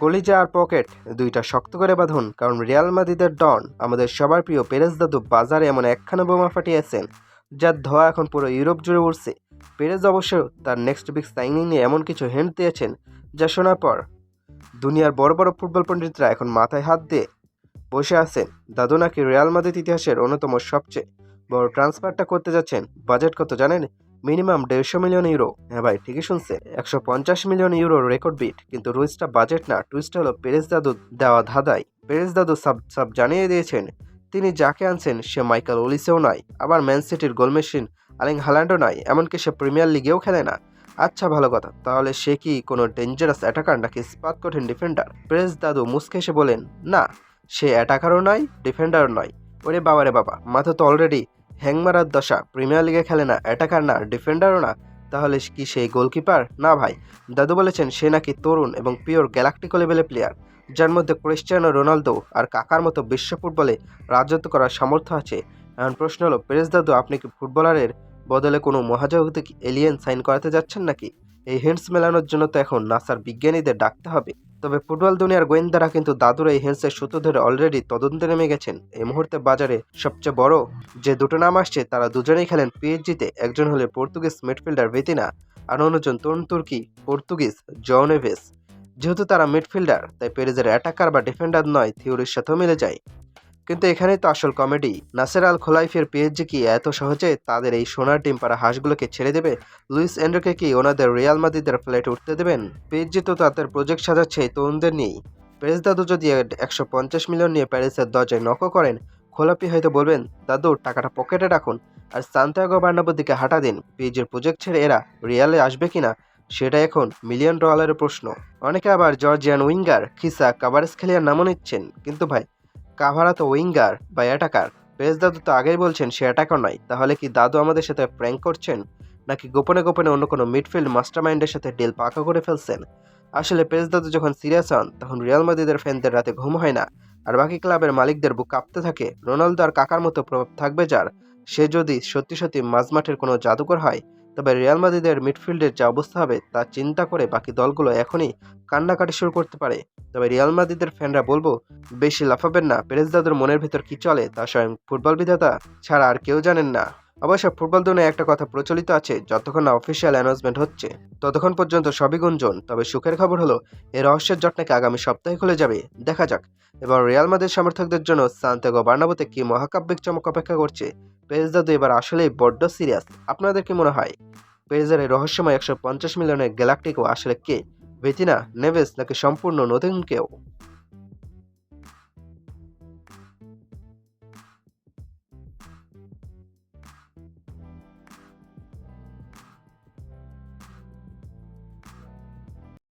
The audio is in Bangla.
কলিজা আর পকেট দুইটা শক্ত করে বাঁধুন, কারণ রিয়াল মাদ্রিদের ডন আমাদের সবার প্রিয় পেরেজ দাদু বাজারে এমন একখানা বোমা ফাটিয়েছেন যার ধোঁয়া এখন পুরো ইউরোপ জুড়ে উঠছে। পেরেজ অবশ্য তার নেক্সট বিগ সাইনিং নিয়ে এমন কিছু হিন্ট দিয়েছেন যা শোনার পর দুনিয়ার বড় বড় ফুটবল পণ্ডিতরা এখন মাথায় হাত দিয়ে বসে আছেন। দাদু নাকি রিয়াল মাদ্রিদ ইতিহাসের অন্যতম সবচেয়ে বড় ট্রান্সফারটা করতে যাচ্ছেন। বাজেট কত জানেন? Minimum 150 million euro. হ্যাঁ ভাই, ঠিকই শুনছেন, 150 মিলিয়ন ইউরো রেকর্ড বিট। কিন্তু রুইসটা বাজেট না, টুইস্টটা হলো পেরেজ দাদু দেওয়া ধাঁধায়। পেরেজ দাদু সব জানিয়ে দিয়েছেন তিনি যাকে আনছেন সে মাইকেল ওলিসেও নয়, আবার ম্যান সিটির গোল মেশিন আর্লিং হাল্যান্ডও নয়, এমনকি সে প্রিমিয়ার লিগেও খেলে না। আচ্ছা, ভালো কথা, তাহলে সে কি কোনো ডেঞ্জারাস অ্যাটাকার নাকি ইস্পাত কঠিন ডিফেন্ডার? পেরেজ দাদু মুচকে এসে বলেন, না, সে অ্যাটাকারও নয়, ডিফেন্ডারও নয়। ওরে বাবারে বাবা, মাথা তো অলরেডি হ্যাং মারার দশা। প্রিমিয়ার লিগে খেলে না, অ্যাটাকার না, ডিফেন্ডারও না, তাহলে কি সেই গোলকিপার? না ভাই, দাদু বলেছেন সে নাকি তরুণ এবং পিওর গ্যালাক্টিকো লেভেলের প্লেয়ার, যার মধ্যে ক্রিস্টিয়ানো রোনালদো আর কাকার মতো বিশ্ব ফুটবলে রাজত্ব করার সামর্থ্য আছে। এখন প্রশ্ন হলো, পেরেজ দাদু আপনি কি ফুটবলারের বদলে কোনো মহাজাগতিক এলিয়েন সাইন করাতে যাচ্ছেন নাকি? এই হিন্টস মেলানোর জন্য তো এখন নাসার বিজ্ঞানীদের ডাকতে হবে। তবে ফুটবল দুনিয়ার গোয়েন্দারা কিন্তু দাদুর এই হিন্টসের সূত্র ধরে অলরেডি তদন্তে নেমে গেছেন। এই মুহূর্তে বাজারে সবচেয়ে বড় যে দুটো নাম আসছে তারা দুজনেই খেলেন পিএসজিতে। একজন হলে পর্তুগিজ মিডফিল্ডার ভিতিনা, আর অন্যজন তরুণ তুর্কি পর্তুগিজ জও নেভেস। যেহেতু তারা মিডফিল্ডার, তাই পেরেজের অ্যাটাকার বা ডিফেন্ডার নয়, থিওরির সাথেও মিলে যায়। কিন্তু এখানেই তো আসল কমেডি। নাসের আল খোলাইফের পিএসজি কি এত সহজে তাদের এই সোনার ডিম পাড়া হাঁসগুলোকে ছেড়ে দেবে? লুইস এনরিকে কি ওনাদের রিয়াল মাদ্রিদের ফ্লাইটে উঠতে দেবেন? পিএসজি তো তাদের প্রজেক্ট সাজাচ্ছে এই তরুণদের নিয়েই। পেরেজ দাদু যদি 150 মিলিয়ন নিয়ে প্যারিসের দরজায় নকও করেন, খোলাপি হয়তো বলবেন, দাদু টাকাটা পকেটে রাখুন আর সান্তিয়াগো বার্নাব্যুর দিকে হাঁটা দিন। পিএসজির প্রজেক্ট ছেড়ে এরা রিয়ালে আসবে কিনা সেটা এখন মিলিয়ন ডলারের প্রশ্ন। অনেকে আবার জর্জিয়ান উইঙ্গার খিসা কাভারেজখালিয়ার নামও নিচ্ছেন, কিন্তু ভাই, কাভারা তো উইঙ্গার বা অ্যাটাকার। পেরেজ দাদু তো আগেই বলছেন সে অ্যাটাকার নয়। তাহলে কি দাদু আমাদের সাথে প্র্যাঙ্ক করছেন, নাকি গোপনে গোপনে অন্য কোনো মিডফিল্ড মাস্টারমাইন্ডের সাথে ডিল পাকা করে ফেলছেন? আসলে পেরেজ দাদু যখন সিরিয়াস হন তখন রিয়াল মাদ্রিদের ফ্যানদের রাতে ঘুম হয় না, আর বাকি ক্লাবের মালিকদের বুক কাঁপতে থাকে। রোনালদো আর কাকার মতো প্রভাব থাকবে যার, সে যদি সত্যি সত্যি মাঝমাঠের কোনো জাদুকর হয়, তবে রিয়াল মাদ্রিদের মিডফিল্ডের যা অবস্থা হবে তা চিন্তা করে বাকি দলগুলো এখনই কান্নাকাটি শুরু করতে পারে। তবে রিয়াল মাদ্রিদের ফ্যানরা বলবো, বেশি লাফাবেন না। পেরেজ দাদুর মনের ভেতর কি চলে তা স্বয়ং ফুটবল বিধাতা ছাড়া আর কেউ জানেন না। অবশ্য ফুটবল দুনিয়ায় একটা কথা প্রচলিত আছে, যতক্ষণ না অফিসিয়াল অ্যানাউন্সমেন্ট হচ্ছে ততক্ষণ পর্যন্ত সবই গুঞ্জন। তবে সুখের খবর হলো, এই রহস্যের জট নাকি আগামী সপ্তাহে খুলে যাবে। দেখা যাক এবার রিয়াল মাদ্রিদ সমর্থকদের জন্য সান্তিয়াগো বার্নাব্যুতে কি মহাকাব্যিক চমক অপেক্ষা করছে। পেরেজ দাদু এবার আসলেই বড্ড সিরিয়াস। আপনাদের কি মনে হয়, পেরেজের এই রহস্যময় 150 মিলিয়নের গ্যালাক্টিকো আসলে কে? ভিতিনা, নেভেস নাকি সম্পূর্ণ নতুন কেউ?